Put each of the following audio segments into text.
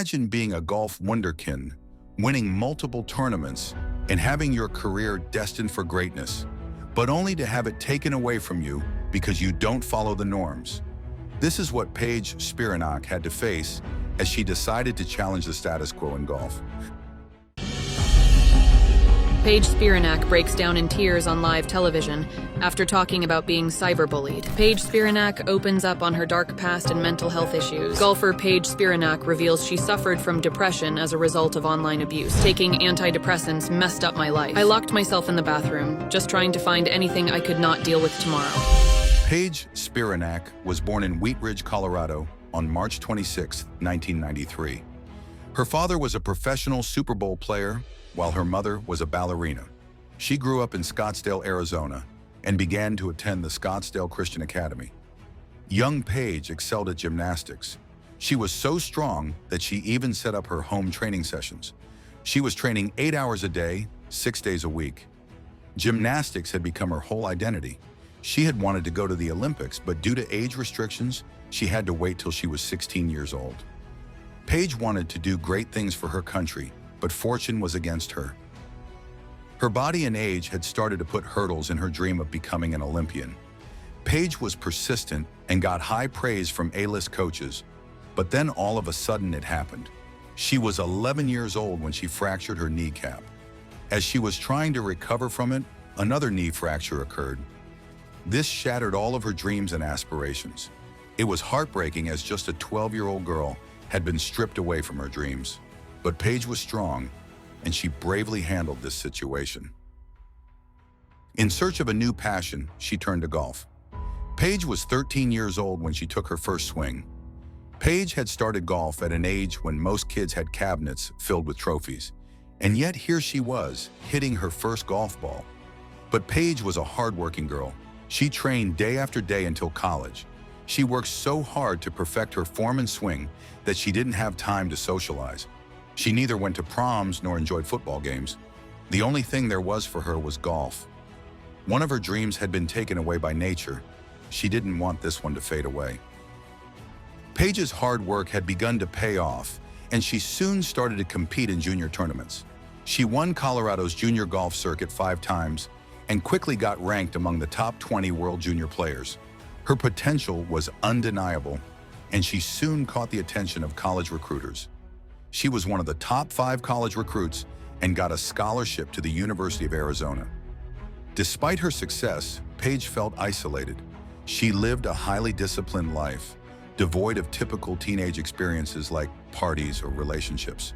Imagine being a golf wunderkind, winning multiple tournaments, and having your career destined for greatness, but only to have it taken away from you because you don't follow the norms. This is what Paige Spiranac had to face as she decided to challenge the status quo in golf. Paige Spiranac breaks down in tears on live television after talking about being cyberbullied. Paige Spiranac opens up on her dark past and mental health issues. Golfer Paige Spiranac reveals she suffered from depression as a result of online abuse. Taking antidepressants messed up my life. I locked myself in the bathroom, just trying to find anything I could not deal with tomorrow. Paige Spiranac was born in Wheat Ridge, Colorado on March 26, 1993. Her father was a professional Super Bowl player, while her mother was a ballerina. She grew up in Scottsdale, Arizona, and began to attend the Scottsdale Christian Academy. Young Paige excelled at gymnastics. She was so strong that she even set up her home training sessions. She was training 8 hours a day, 6 days a week. Gymnastics had become her whole identity. She had wanted to go to the Olympics, but due to age restrictions, she had to wait till she was 16 years old. Paige wanted to do great things for her country, but fortune was against her. Her body and age had started to put hurdles in her dream of becoming an Olympian. Paige was persistent and got high praise from A-list coaches, but then all of a sudden it happened. She was 11 years old when she fractured her kneecap. As she was trying to recover from it, another knee fracture occurred. This shattered all of her dreams and aspirations. It was heartbreaking as just a 12-year-old girl had been stripped away from her dreams. But Paige was strong, and she bravely handled this situation. In search of a new passion, she turned to golf. Paige was 13 years old when she took her first swing. Paige had started golf at an age when most kids had cabinets filled with trophies, and yet here she was, hitting her first golf ball. But Paige was a hardworking girl. She trained day after day until college. She worked so hard to perfect her form and swing that she didn't have time to socialize. She neither went to proms nor enjoyed football games. The only thing there was for her was golf. One of her dreams had been taken away by nature. She didn't want this one to fade away. Paige's hard work had begun to pay off, and she soon started to compete in junior tournaments. She won Colorado's junior golf circuit 5 times and quickly got ranked among the top 20 world junior players. Her potential was undeniable, and she soon caught the attention of college recruiters. She was one of the top 5 college recruits and got a scholarship to the University of Arizona. Despite her success, Paige felt isolated. She lived a highly disciplined life, devoid of typical teenage experiences like parties or relationships.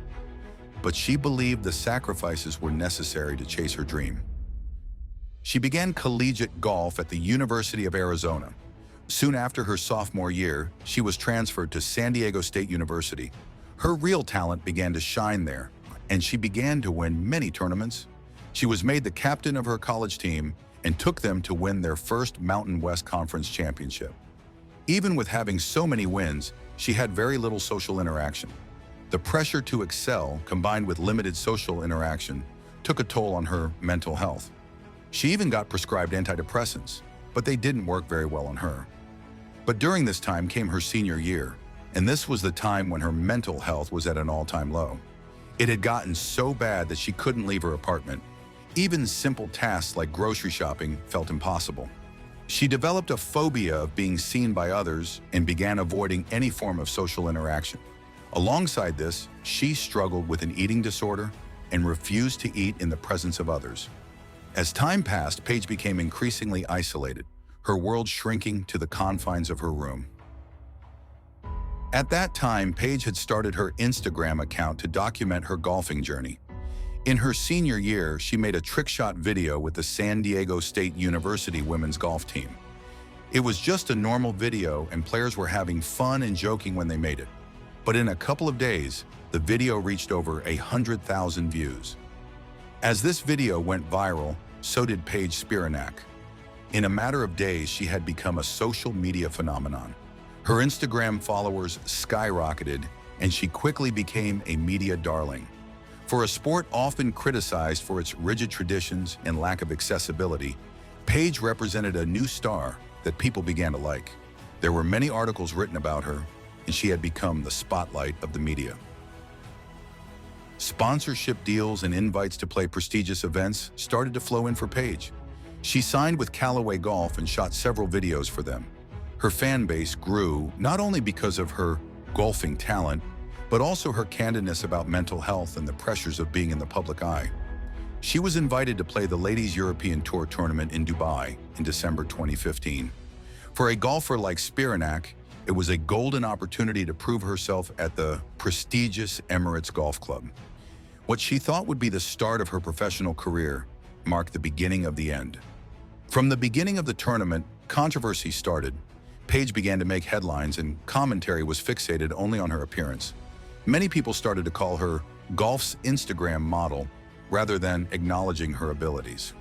But she believed the sacrifices were necessary to chase her dream. She began collegiate golf at the University of Arizona. Soon after her sophomore year, she was transferred to San Diego State University. Her real talent began to shine there, and she began to win many tournaments. She was made the captain of her college team and took them to win their first Mountain West Conference championship. Even with having so many wins, she had very little social interaction. The pressure to excel, combined with limited social interaction, took a toll on her mental health. She even got prescribed antidepressants, but they didn't work very well on her. But during this time came her senior year, and this was the time when her mental health was at an all-time low. It had gotten so bad that she couldn't leave her apartment. Even simple tasks like grocery shopping felt impossible. She developed a phobia of being seen by others and began avoiding any form of social interaction. Alongside this, she struggled with an eating disorder and refused to eat in the presence of others. As time passed, Paige became increasingly isolated, her world shrinking to the confines of her room. At that time, Paige had started her Instagram account to document her golfing journey. In her senior year, she made a trick shot video with the San Diego State University women's golf team. It was just a normal video, and players were having fun and joking when they made it. But in a couple of days, the video reached over 100,000 views. As this video went viral, so did Paige Spiranac. In a matter of days, she had become a social media phenomenon. Her Instagram followers skyrocketed, and she quickly became a media darling. For a sport often criticized for its rigid traditions and lack of accessibility, Paige represented a new star that people began to like. There were many articles written about her, and she had become the spotlight of the media. Sponsorship deals and invites to play prestigious events started to flow in for Paige. She signed with Callaway Golf and shot several videos for them. Her fan base grew not only because of her golfing talent, but also her candidness about mental health and the pressures of being in the public eye. She was invited to play the Ladies European Tour tournament in Dubai in December 2015. For a golfer like Spiranac, it was a golden opportunity to prove herself at the prestigious Emirates Golf Club. What she thought would be the start of her professional career marked the beginning of the end. From the beginning of the tournament, controversy started. Paige began to make headlines and commentary was fixated only on her appearance. Many people started to call her golf's Instagram model rather than acknowledging her abilities.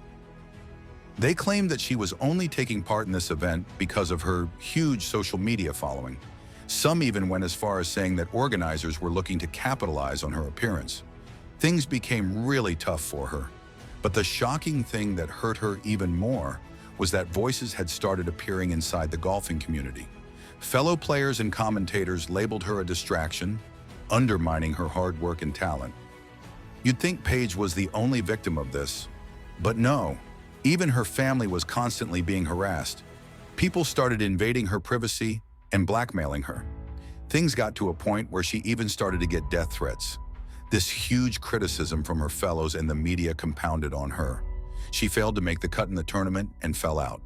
They claimed that she was only taking part in this event because of her huge social media following. Some even went as far as saying that organizers were looking to capitalize on her appearance. Things became really tough for her. But the shocking thing that hurt her even more was that voices had started appearing inside the golfing community. Fellow players and commentators labeled her a distraction, undermining her hard work and talent. You'd think Paige was the only victim of this, but no. Even her family was constantly being harassed. People started invading her privacy and blackmailing her. Things got to a point where she even started to get death threats. This huge criticism from her fellows and the media compounded on her. She failed to make the cut in the tournament and fell out.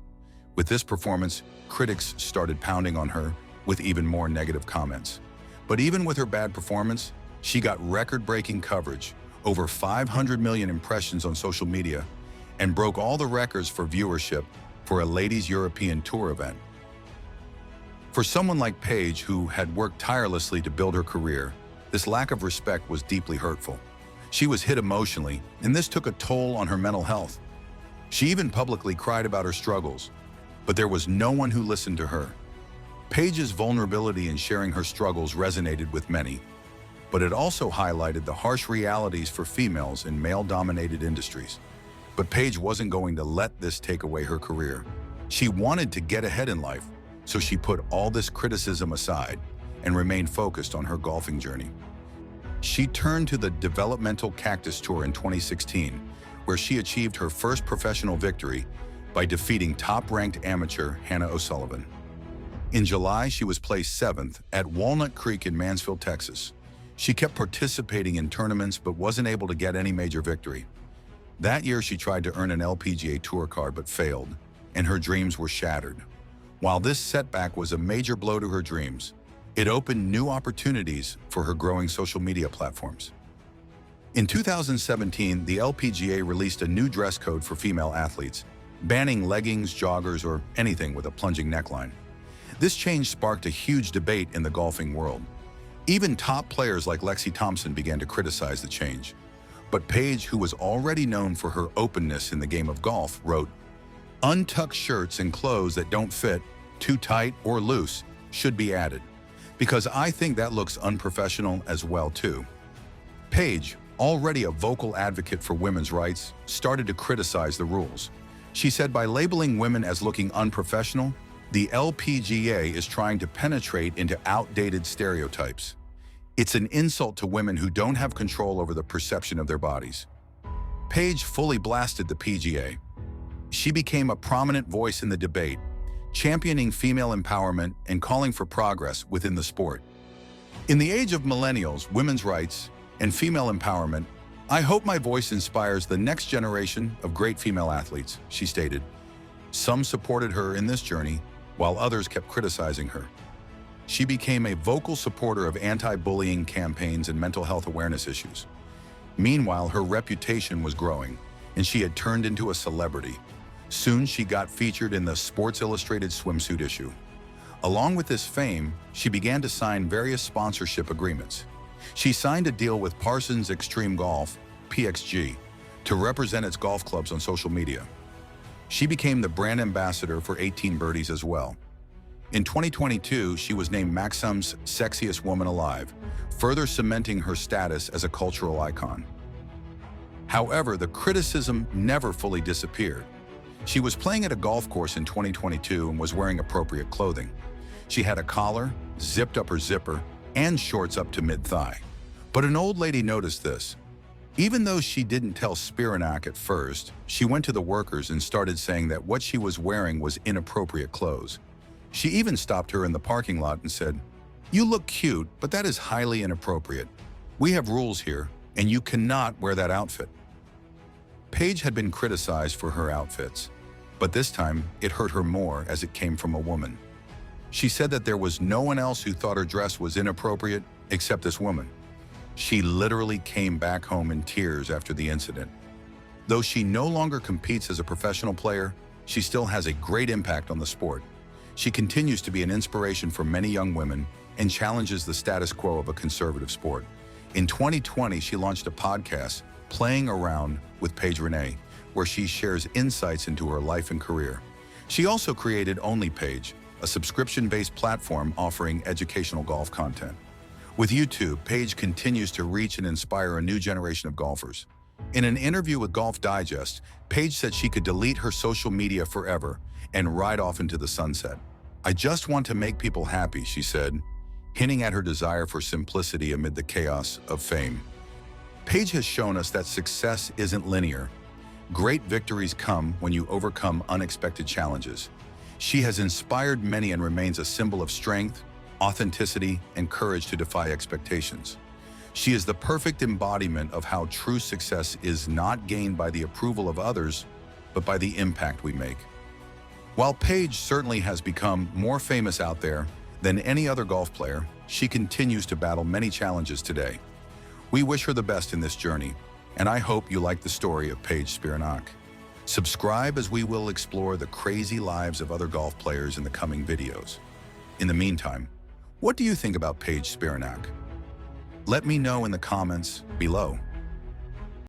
With this performance, critics started pounding on her with even more negative comments. But even with her bad performance, she got record-breaking coverage, over 500 million impressions on social media, and broke all the records for viewership for a Ladies European Tour event. For someone like Paige, who had worked tirelessly to build her career, this lack of respect was deeply hurtful. She was hit emotionally, and this took a toll on her mental health. She even publicly cried about her struggles, but there was no one who listened to her. Paige's vulnerability in sharing her struggles resonated with many, but it also highlighted the harsh realities for females in male-dominated industries. But Paige wasn't going to let this take away her career. She wanted to get ahead in life, so she put all this criticism aside and remained focused on her golfing journey. She turned to the Developmental Cactus Tour in 2016, where she achieved her first professional victory by defeating top-ranked amateur Hannah O'Sullivan. In July, she was placed 7th at Walnut Creek in Mansfield, Texas. She kept participating in tournaments but wasn't able to get any major victory. That year, she tried to earn an LPGA Tour card but failed, and her dreams were shattered. While this setback was a major blow to her dreams, it opened new opportunities for her growing social media platforms. In 2017, the LPGA released a new dress code for female athletes, banning leggings, joggers, or anything with a plunging neckline. This change sparked a huge debate in the golfing world. Even top players like Lexi Thompson began to criticize the change. But Paige, who was already known for her openness in the game of golf, wrote, "Untucked shirts and clothes that don't fit, too tight or loose, should be added, because I think that looks unprofessional as well too." Paige, already a vocal advocate for women's rights, started to criticize the rules. She said by labeling women as looking unprofessional, the LPGA is trying to penetrate into outdated stereotypes. It's an insult to women who don't have control over the perception of their bodies. Paige fully blasted the PGA. She became a prominent voice in the debate, championing female empowerment and calling for progress within the sport. In the age of millennials, women's rights, and female empowerment, I hope my voice inspires the next generation of great female athletes, she stated. Some supported her in this journey, while others kept criticizing her. She became a vocal supporter of anti-bullying campaigns and mental health awareness issues. Meanwhile, her reputation was growing, and she had turned into a celebrity. Soon, she got featured in the Sports Illustrated swimsuit issue. Along with this fame, she began to sign various sponsorship agreements. She signed a deal with Parsons Extreme Golf, PXG, to represent its golf clubs on social media. She became the brand ambassador for 18 Birdies as well. In 2022, she was named Maxim's Sexiest Woman Alive, further cementing her status as a cultural icon. However, the criticism never fully disappeared. She was playing at a golf course in 2022 and was wearing appropriate clothing. She had a collar, zipped up her zipper, and shorts up to mid-thigh. But an old lady noticed this. Even though she didn't tell Spiranac at first, she went to the workers and started saying that what she was wearing was inappropriate clothes. She even stopped her in the parking lot and said, "You look cute, but that is highly inappropriate. We have rules here, and you cannot wear that outfit." Paige had been criticized for her outfits, but this time it hurt her more as it came from a woman. She said that there was no one else who thought her dress was inappropriate except this woman. She literally came back home in tears after the incident. Though she no longer competes as a professional player, she still has a great impact on the sport. She continues to be an inspiration for many young women and challenges the status quo of a conservative sport. In 2020, she launched a podcast, Playing Around with Paige Spiranac, where she shares insights into her life and career. She also created Only Paige, a subscription-based platform offering educational golf content. With YouTube, Paige continues to reach and inspire a new generation of golfers. In an interview with Golf Digest, Paige said she could delete her social media forever and ride off into the sunset. "I just want to make people happy," she said, hinting at her desire for simplicity amid the chaos of fame. Paige has shown us that success isn't linear. Great victories come when you overcome unexpected challenges. She has inspired many and remains a symbol of strength, authenticity, and courage to defy expectations. She is the perfect embodiment of how true success is not gained by the approval of others, but by the impact we make. While Paige certainly has become more famous out there than any other golf player, she continues to battle many challenges today. We wish her the best in this journey, and I hope you like the story of Paige Spiranac. Subscribe as we will explore the crazy lives of other golf players in the coming videos. In the meantime, what do you think about Paige Spiranac? Let me know in the comments below.